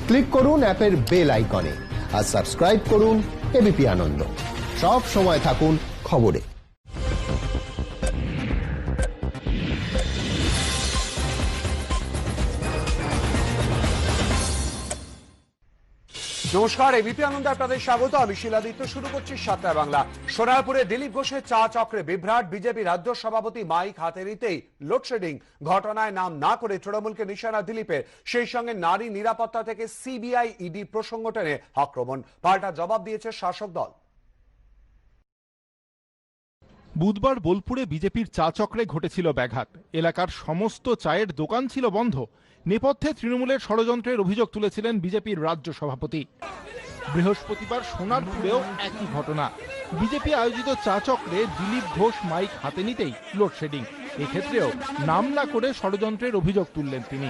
Click করুন অ্যাপের bell আইকনে আর সাবস্ক্রাইব করুন এবিপি আনন্দ। সব সময় থাকুন খবরে। নমস্কার, এবিপি আনন্দে আপনাদের স্বাগত। আমি শিলাদিত্য। শুরু করছি সাতটায় বাংলা। সোনারপুরে দিলীপ ঘোষের চা চক্রে বিভ্রাট। বিজেপি রাজ্য সভাপতি মাইক হাতে নিতেই লোডশেডিং। ঘটনায় নাম না করে তৃণমূলকে নিশানা দিলীপের। সেই সঙ্গে নারী নিরাপত্তা থেকে সিবিআই ইডি প্রসঙ্গ টেনে আক্রমণ। পাল্টা জবাব দিয়েছে শাসক দল। বুধবার বোলপুরে বিজেপির চা চক্রে ঘটেছিল ব্যাঘাত। এলাকার সমস্ত চায়ের দোকান ছিল বন্ধ। নেপথ্যে তৃণমূলের ষড়যন্ত্রের অভিযোগ তুলেছিলেন বিজেপির রাজ্য সভাপতি। বৃহস্পতিবার সোনারপুরেও একই ঘটনা। বিজেপি আয়োজিত চা চক্রে দিলীপ ঘোষ মাইক হাতে নিতেই লোডশেডিং। এক্ষেত্রেও নাম না করে ষড়যন্ত্রের অভিযোগ তুললেন তিনি।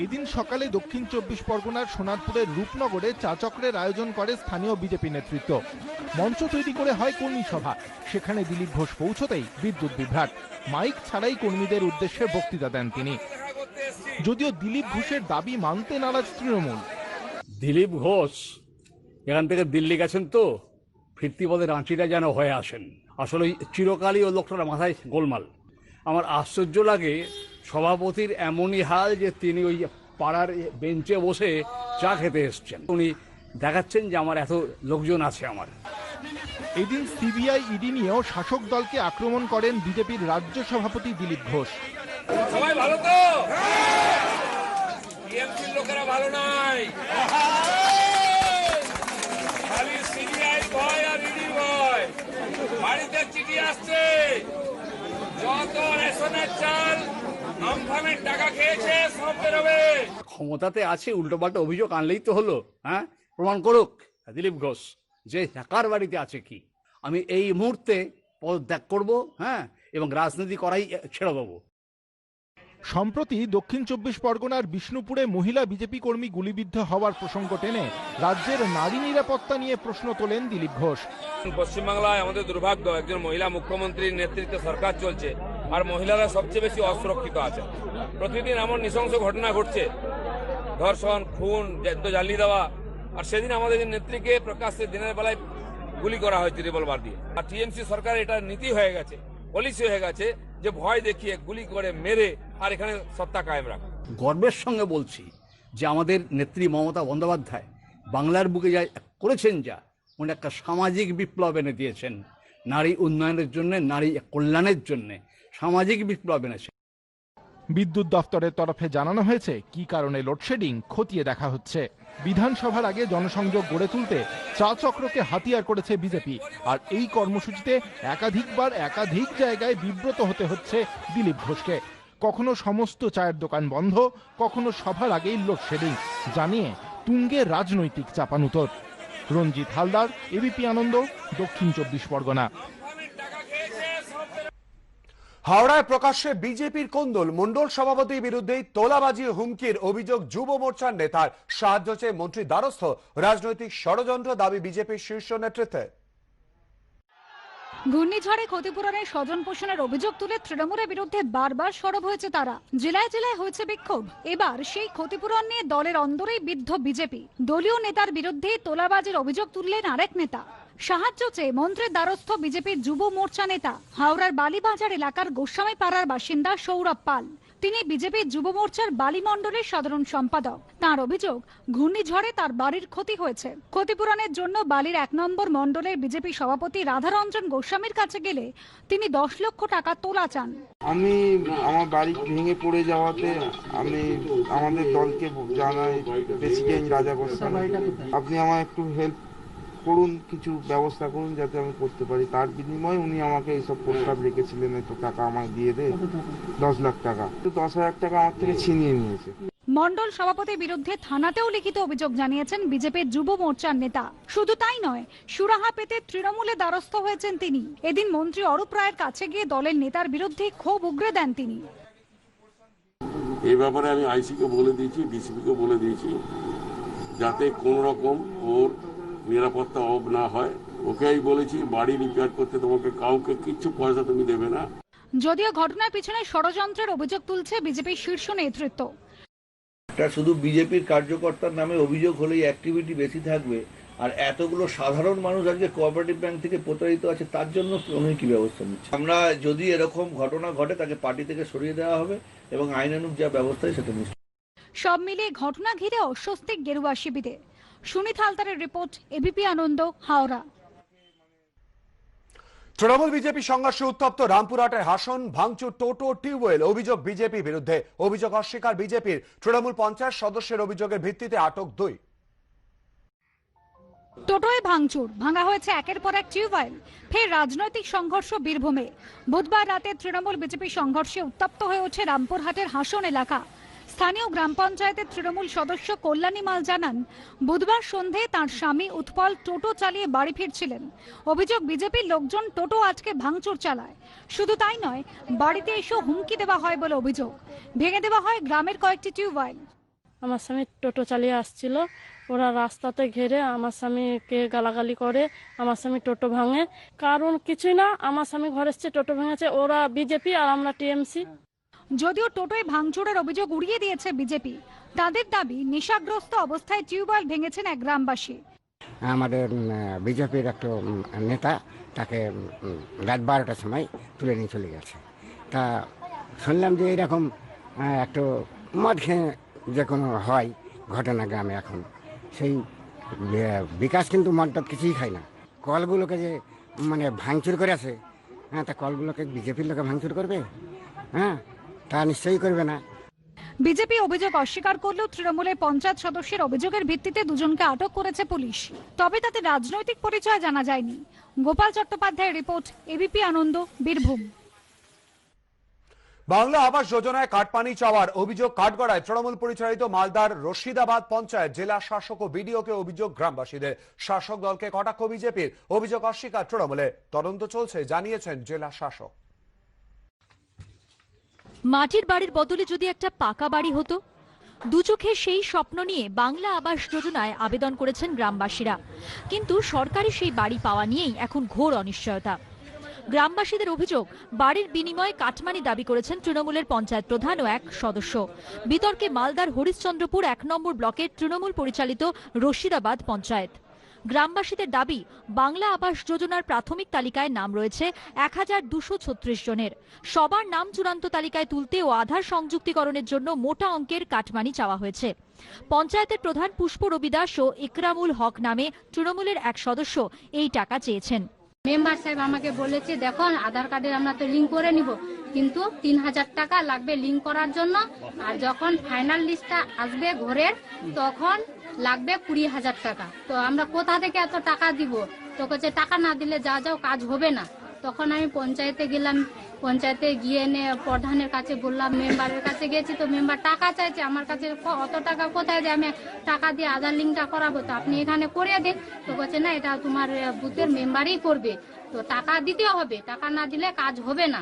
এদিন সকালে দক্ষিণ 24 পরগনার সোনারপুরের রূপনগরে চা চক্রের আয়োজন করে স্থানীয় বিজেপি নেতৃত্ব। মঞ্চ তৈরি করে হয় কর্মী সভা। সেখানে দিলীপ ঘোষ পৌঁছতেই বিদ্যুৎ বিভ্রাট। মাইক ছাড়াই কর্মীদের উদ্দেশ্যে বক্তৃতা দেন তিনি। যদিও দিলীপ ঘোষের দাবি মানতে নারাজ তৃণমূল। দিলীপ ঘোষ এখান থেকে দিল্লি গেছেন, তো ফিরতি পথে রাঁচিটা যেন হয়ে আসেন। আসলে চিরকালই ও লোকটার মাথায় গোলমাল। আমার আশ্চর্য লাগে সভাপতির এমনই হাল যে তিনি ওই পাড়ার বেঞ্চে বসে চা খেতে এসছেন। উনি দেখাচ্ছেন যে আমার এত লোকজন আছে আমার। এদিন সিবিআই ইডি নিয়েও শাসক দলকে আক্রমণ করেন বিজেপির রাজ্য সভাপতি দিলীপ ঘোষ। সবাই ভালো তো? টিএমসির লোকেরা ভালো নাই, খালি সিবিআই ভয় আর ইডি ভয়। বাড়িতে চিঠি আসছে, যত রেশনের চাল আমফানের টাকা খেয়েছে সব বেরোবে। ক্ষমতাতে আছে, উল্টোপাল্টা অভিযোগ আনলেই তো হলো। হ্যাঁ, প্রমাণ করুক দিলীপ ঘোষ যে কার বাড়িতে আছে কি। আমি এই মুহূর্তে পদত্যাগ করব, হ্যাঁ, এবং রাজনীতি করাই ছেড়ে দেবো। সম্প্রতি দক্ষিণ 24 পরগনার বিষ্ণুপুরে মহিলা বিজেপি কর্মী গুলিবিদ্ধ হওয়ার প্রসঙ্গ টেনে রাজ্যের নারী নিরাপত্তা নিয়ে প্রশ্ন তোলেন দিলীপ ঘোষ। পশ্চিমবাংলায় আমাদের দুর্ভাগ্য, একজন মহিলা মুখ্যমন্ত্রীর নেতৃত্বে সরকার চলছে, আর মহিলারা সবচেয়ে বেশি অসুরক্ষিত আছে। প্রতিদিন এমন নৃশংস ঘটনা ঘটছে, ধর্ষণ, খুন, জ্বালিয়ে দেওয়া। আর সেদিন আমাদের নেত্রীকে প্রকাশ্যে দিনের বেলায় গুলি করা হয়েছে রিভলভার দিয়ে। আর টিএমসি সরকার এটা নীতি হয়ে গেছে, পলিসি হয়ে গেছে যে ভয় দেখিয়ে গুলি করে মেরে আর এখানে সত্তা কায়েম রাখা। গর্বের সঙ্গে বলছি যে আমাদের নেত্রী মমতা বন্দ্যোপাধ্যায় বাংলার বুকে যা করেছেন, যা উনি একটা সামাজিক বিপ্লব এনে দিয়েছেন। নারী উন্নয়নের জন্য, নারী কল্যাণের জন্য সামাজিক বিপ্লব এনেছেন। বিদ্যুৎ দপ্তরের তরফে জানানো হয়েছে কি কারণে লোডশেডিং খতিয়ে দেখা হচ্ছে। বিধানসভার আগে জনসংযোগ গড়ে তুলতে চা চক্রকে হাতিয়ার করেছে বিজেপি। আর এই কর্মসূচিতে একাধিকবার একাধিক জায়গায় বিব্রত হতে হচ্ছে দিলীপ ঘোষকে। কখনো সমস্ত চায়ের দোকান বন্ধ, কখনো সভার আগেই লোডশেডিং। জানিয়ে তুঙ্গে রাজনৈতিক চাপানুতর। রঞ্জিত হালদার, এবিপি আনন্দ, দক্ষিণ 24 পরগনা। হাওড়ায় প্রকাশ্যে বিজেপির কোন্দল। মন্ডল সভাপতির বিরুদ্ধে তোলাবাজি হুমকির অভিযোগ যুব মোর্চার নেতার। সাহায্য চেয়ে মন্ত্রী দ্বারস্থ। রাজনৈতিক ষড়যন্ত্র দাবি বিজেপির শীর্ষ নেতৃত্বে। ঘূর্ণিঝড়ে ক্ষতিপূরণের স্বজন পোষণের অভিযোগ তুলে তৃণমূলের বিরুদ্ধে বারবার সরব হয়েছে তারা। জেলায় জেলায় হয়েছে বিক্ষোভ। এবার সেই ক্ষতিপূরণ নিয়ে দলের অন্দরেই বিদ্ধ বিজেপি। দলীয় নেতার বিরুদ্ধে তোলাবাজির অভিযোগ তুললেন আরেক নেতা। সাহায্য চেয়ে মন্ত্রীর দ্বারস্থ বিজেপির যুব মোর্চা নেতা, হাওড়ার বালিবাজার এলাকার গোস্বামী পাড়ার বাসিন্দা সৌরভ পাল। তিনি বিজেপির যুব মোর্চার বালি মণ্ডলের সাধারণ সম্পাদক। তার অভিযোগ, ঘূর্ণিঝড়ে তার বাড়ির ক্ষতি হয়েছে। ক্ষতিপূরণের জন্য বালির 1 নম্বর মণ্ডলের বিজেপি সভাপতি রাধারঞ্জন গোস্বামীর কাছে গেলে তিনি 10 লক্ষ টাকা তোলা চান। আমি আমার বাড়ি ভেঙে পড়ে যাওয়াতে আমি আমাদের দলকে জানাই, প্রেসিডেন্ট রাজা গোস্বামী, আপনি আমার একটু হেল্প করুন, কিছু ব্যবস্থা করুন যাতে আমি করতে পারি। তার বিনিময়ে উনি আমাকে এইসব প্রস্তাব রেখেছিলেন, একটু টাকা আমাকে দিয়ে দে, 10 লাখ টাকা। 10,000 টাকা আমার থেকে ছিনিয়ে নিয়েছে। মণ্ডল সভাপতির বিরুদ্ধে থানাতেও লিখিত অভিযোগ জানিয়েছেন বিজেপির যুব মোর্চার নেতা। শুধু তাই নয়, সুরাহা পেতে তৃণমূলে দ্বারস্থ হয়েছেন তিনি। এদিন মন্ত্রী অরূপ রায়ের কাছে গিয়ে দলের নেতার বিরুদ্ধে ক্ষোভ উগরে দেন তিনি। এই ব্যাপারে আমি আইসিকে বলে দিয়েছি, ডিসিপিকে বলে দিয়েছি, যাতে কোন রকম ওর নিরাপত্তা অভাব না হয়। ওকেই বলেছি বাড়ি রিপেয়ার করতে তোমাকে কাউকে কিচ্ছু পয়সা তুমি দেবে না। যদিও ঘটনার পিছনে ষড়যন্ত্রের অভিযোগ তুলছে বিজেপির শীর্ষ নেতৃত্ব। এটা শুধু বিজেপির কার্যকর্তার নামে অভিযোগ হলেই অ্যাক্টিভিটি বেশি থাকবে, আর এতগুলো সাধারণ মানুষ আজকে কোঅপারেটিভ ব্যাংক থেকে প্রতারিত আছে, তার জন্য উনি কি ব্যবস্থা নিচ্ছে? আমরা যদি এরকম ঘটনা ঘটে তাকে পার্টি থেকে সরিয়ে দেওয়া হবে এবং আইনানুগ যা ব্যবস্থা সেটা নিশ্চয়। সব মিলিয়ে ঘটনা ঘিরে অস্বস্তিক গেরুয়া শিবিরে। সুনীত হালদারের রিপোর্ট, এবিপি আনন্দ, হাওড়া। তৃণমূল বিজেপি সংঘর্ষে উত্তপ্ত রামপুরহাটের হাসন, ভাঙচুর টোটো, টিউবওয়েল, অভিযোগ বিজেপি বিরুদ্ধে। অভিযোগ অস্বীকার বিজেপির। তৃণমূল পঞ্চায়েত সদস্যের অভিযোগের ভিত্তিতে আটক 2। টোটোয় ভাঙচুর, ভাঙা হয়েছে একের পর এক টিউবওয়েল। ফের রাজনৈতিক সংঘর্ষ বীরভূমে। বুধবার রাতে তৃণমূল বিজেপি সংঘর্ষে উত্তপ্ত হয়ে ওঠে রামপুরহাটের হাসন এলাকা। স্থানীয় গ্রাম পঞ্চায়েতের তৃণমূল সদস্য কল্যাণী মাল জানান, বুধবার সন্ধে তার স্বামী উৎপল টোটো চালিয়ে বাড়ি ফিরছিলেন। অভিযোগ বিজেপির লোকজন টোটো আজকে ভাঙচুর চালায়। শুধু তাই নয়, বাড়িতে এসে হুমকি দেওয়া হয় বলে অভিযোগ। ভেঙে দেওয়া হয় গ্রামের কয়েকটি টিউবওয়েল। আমার স্বামী টোটো চালিয়ে আসছিল, ওরা রাস্তাতে ঘেরে আমার স্বামীকে গালাগালি করে, আমার স্বামী টোটো ভাঙে। কারণ কিছুই না, আমার স্বামী ঘরে এসছে, টোটো ভেঙেছে। ওরা বিজেপি আর আমরা টিএমসি। যদিও টোটোয় ভাঙচুরের অভিযোগ উড়িয়ে দিয়েছে বিজেপি। তাদের দাবি, নেশাগ্রস্ত অবস্থায় টিউবওয়েল ভেঙেছেন এক গ্রামবাসী। আমাদের বিজেপির একটা নেতা তাকে রাত 12টার সময় তুলে নিয়ে চলে গেছে। তা শুনলাম যে এরকম একটু মদ খেয়ে যে কোনো হয় ঘটনা গ্রামে এখন। সেই বিকাশ কিন্তু মদটা কিছুই খায় না। কলগুলোকে যে মানে ভাঙচুর করে আছে, হ্যাঁ, তা কলগুলোকে বিজেপির লোকে ভাঙচুর করবে? হ্যাঁ, তা নিশ্চয়ই করবে না। বিজেপি অভিযোগ অস্বীকার করলেও তৃণমূলের পঞ্চায়েত সদস্যের অভিযোগের ভিত্তিতে দুজনকে আটক করেছে পুলিশ। তবে তাদের রাজনৈতিক পরিচয় জানা যায়নি। গোপাল চট্টোপাধ্যায়ের রিপোর্ট, এবিপি আনন্দ, বীরভূম। বাংলা আবাস যোজনায় কাটপানি চাওয়ার অভিযোগ কাঠগড়ায় তৃণমূল পরিচালিত মালদার রশিদাবাদ পঞ্চায়েত। জেলা শাসক ও বিডিওকে অভিযোগ গ্রামবাসীদের। শাসক দলকে কটাক্ষ বিজেপির। অভিযোগ অস্বীকার তৃণমূলে। তদন্ত চলছে, জানিয়েছেন জেলা শাসক। মাটির বাড়ির বদলে যদি একটা পাকা বাড়ি হতো, দুচোখে সেই স্বপ্ন নিয়ে বাংলা আবাস যোজনায় আবেদন করেছেন গ্রামবাসীরা। কিন্তু সরকারি সেই বাড়ি পাওয়া নিয়েই এখন ঘোর অনিশ্চয়তা। গ্রামবাসীদের অভিযোগ, বাড়ির বিনিময়ে কাটমানি দাবি করেছেন তৃণমূলের পঞ্চায়েত প্রধান ও এক সদস্য। বিতর্কে মালদার হরিশ্চন্দ্রপুর 1 নম্বর ব্লকের তৃণমূল পরিচালিত রশিদাবাদ পঞ্চায়েত। গ্রামবাসীদের দাবি, বাংলা আবাস যোজনার প্রাথমিক তালিকায় নাম রয়েছে 1236 জনের। সবার নাম চূড়ান্ত তালিকায় তুলতে ও আধার সংযুক্তিকরণের জন্য মোটা অঙ্কের কাটমানি চাওয়া হয়েছে। পঞ্চায়েতের প্রধান পুষ্প রবি দাস ও ইকরামুল হক নামে তৃণমূলের এক সদস্য এই টাকা চেয়েছেন। মেম্বার সাহেব আমাকে বলেছে, দেখো আধার কার্ডের আমরা তো লিঙ্ক করে নিব, কিন্তু 3000 টাকা লাগবে লিঙ্ক করার জন্য। আর যখন ফাইনাল লিস্টটা আসবে ঘরের, তখন লাগবে 20,000 টাকা। তো আমরা কোথা থেকে এত টাকা দিব? তো কাছে টাকা না দিলে যাও কাজ হবে না। তখন আমি পঞ্চায়েতে গেলাম, পঞ্চায়েতে গিয়ে প্রধানের কাছে বললাম, মেম্বারের কাছে গেছি, তো মেম্বার টাকা চাইছে আমার কাছে। অত টাকা কোথায় যে আমি টাকা দিয়ে আধার লিঙ্কটা করাবো? তো আপনি এখানে করে দেন। তো বলছে না, এটা তোমার বুথের মেম্বারই করবে, তো টাকা দিতে হবে, টাকা না দিলে কাজ হবে না।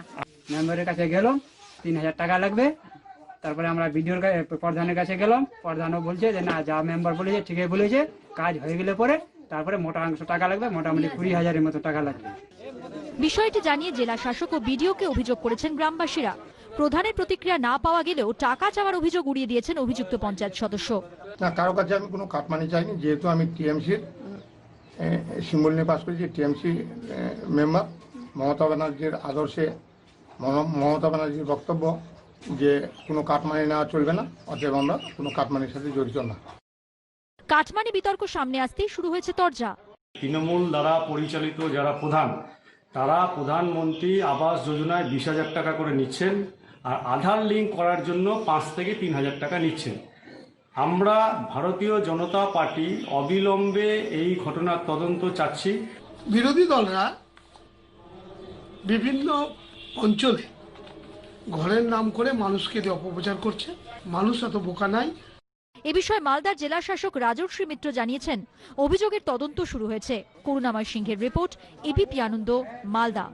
মেম্বারের কাছে গেলাম, 3000 টাকা লাগবে। তারপরে আমরা বিডিওর প্রধানের কাছে গেলাম, প্রধানও বলছে যে না, যা মেম্বার বলেছে ঠিকই বলেছে, কাজ হয়ে গেলে পরে তারপরে মোটা অংশ টাকা লাগবে, মোটামুটি 20,000-এর মতো টাকা লাগবে। বিষয়টি জানিয়ে জেলা শাসক ও বিডিওকে অভিযোগ করেছেন গ্রামবাসীরা। প্রধানের প্রতিক্রিয়া না পাওয়া গেলেও টাকা চাওয়ার অভিযোগ উড়িয়ে দিয়েছেন অভিযুক্ত পঞ্চায়েত সদস্য। না, কারো কাছে আমি কোনো কাটমানি চাইনি, যেহেতু আমি টিএমসির সিম্বল নিয়ে পাস করেছি, টিএমসি মেম্বার। মমতা ব্যানার্জির আদর্শে, মমতা ব্যানার্জির বক্তব্য যে কোনো কাটমানি নেওয়া চলবে না, অতএব আমরা কোনো কাটমানির সাথে জড়িত না। কাটমানি বিতর্ক সামনে আসতেই শুরু হয়েছে তরজা। তৃণমূল দ্বারা পরিচালিত যারা প্রধান, তারা প্রধানমন্ত্রী আবাস যোজনায় 20,000 টাকা করে নিচ্ছেন, আর আধার লিঙ্ক করার জন্য 5 থেকে 3,000 টাকা নিচ্ছেন। আমরা ভারতীয় জনতা পার্টি অবিলম্বে এই ঘটনার তদন্ত চাচ্ছি। বিরোধী দলরা বিভিন্ন অঞ্চলে ঘরের নাম করে মানুষকে দিয়ে অপপ্রচার করছে। মানুষ এত বোকা নাই। এ বিষয়ে মালদার জেলা শাসক রাজশ্রী মিত্র জানিয়েছেন, অভিযোগের তদন্ত শুরু হয়েছে। করুণাময় সিংহের রিপোর্ট, এবিপি আনন্দ, মালদা।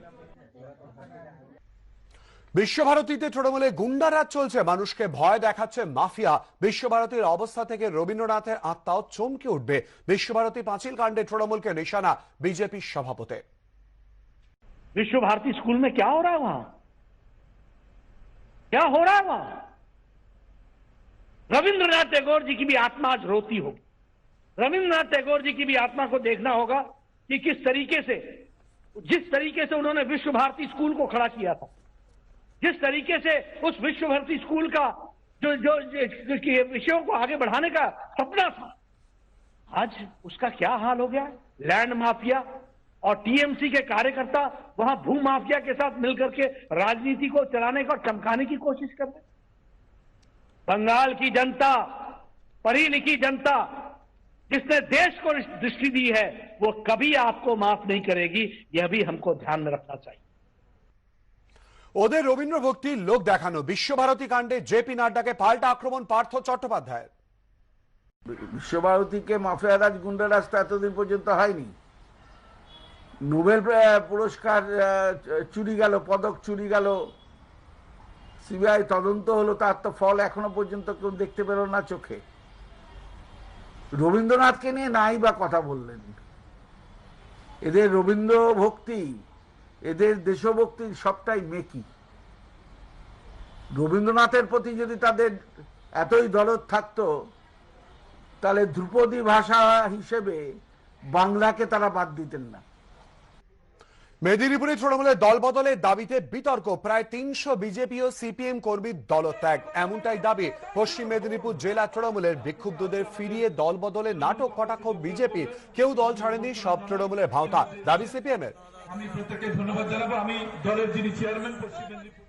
বিশ্বভারতীতে তৃণমূলে গুন্ডারাজ চলছে, মানুষকে ভয় দেখাচ্ছে মাফিয়া। বিশ্বভারতীর অবস্থা থেকে রবীন্দ্রনাথের আত্মাও চমকে উঠবে। বিশ্বভারতী পাঁচিল কাণ্ডে তৃণমূলকে নিশানা বিজেপির সভাপতি। विश्व भारती स्कूल में क्या हो रहा है? वहां क्या हो रहा है वहां? रविंद्रनाथ टैगोर जी की भी आत्मा आज रोती होगी। रविंद्रनाथ टैगोर जी की भी आत्मा को देखना होगा कि किस तरीके से, जिस तरीके से उन्होंने विश्व भारती स्कूल को खड़ा किया था, जिस तरीके से उस विश्व भारती स्कूल का जो विषयों को आगे बढ़ाने का सपना था, आज उसका क्या हाल हो गया? लैंड माफिया और टीएमसी के कार्यकर्ता वहां भू माफिया के साथ मिलकर के राजनीति को चलाने का और चमकाने की कोशिश कर रहे। बंगाल की जनता, पढ़ी लिखी जनता, जिसने देश को दृष्टि दी है, वो कभी आपको माफ नहीं करेगी। यह भी हमको ध्यान में रखना चाहिए। ওদের রবীন্দ্র ভক্তি লোক দেখানো, বিশ্বভারতী কাণ্ডে জেপি নাড্ডাকে পাল্টা আক্রমণ পার্থ চট্টোপাধ্যায়ের। বিশ্বভারতীকে মাফিয়ারাজ গুন্ডারাজ তো এতদিন পর্যন্ত হয়নি। নোবেল পুরস্কার চুরি গেল, পদক চুরি গেল, সিবিআই তদন্ত হলো, তার তো ফল এখনো পর্যন্ত কেউ দেখতে পেল না চোখে। রবীন্দ্রনাথকে নিয়ে নাই বা কথা বললেন। এদের রবীন্দ্র ভক্তি, এদের দেশভক্তি সবটাই মেকি। রবীন্দ্রনাথের প্রতি যদি তাদের এতই দরদ থাকতো, তাহলে ধ্রুপদী ভাষা হিসেবে বাংলাকে তারা বাদ দিতেন না। মেদিনীপুরে তৃণমূলের দল বদলের দাবিতে বিতর্ক, প্রায় 300 বিজেপি ও সিপিএম কর্মীর দলত্যাগ, এমনটাই দাবি পশ্চিম মেদিনীপুর জেলা তৃণমূলের। বিক্ষুব্ধদের ফিরিয়ে দল বদলের নাটক কটাক্ষ বিজেপি, কেউ দল ছাড়েনি, সব তৃণমূলের ভাওতা, দাবি সিপিএম এর। আমি প্রত্যেককে ধন্যবাদ জানাবো। আমি দলের যিনি চেয়ারম্যান পশ্চিম মেদিনীপুর।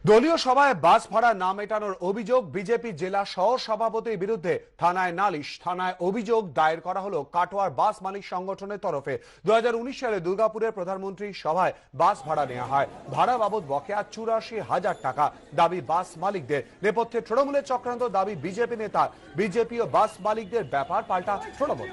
দলীয় সভায় বাস ভাড়া না মেটানোর অভিযোগ, বিজেপি জেলা সহ সভাপতির বিরুদ্ধে থানায় নালিশ। থানায় অভিযোগ দায়ের করা হলো কাটোয়ার বাস মালিক সংগঠনের তরফে। 2019 সালে দুর্গাপুরের প্রধানমন্ত্রী সভায় বাস ভাড়া নেওয়া হয়। ভাড়া বাবদ বকেয়া 84,000 টাকা, দাবি বাস মালিকদের। নেপথ্যে তৃণমূলের চক্রান্ত, দাবি বিজেপি নেতার। বিজেপি ও বাস মালিকদের ব্যাপার পাল্টা তৃণমূল।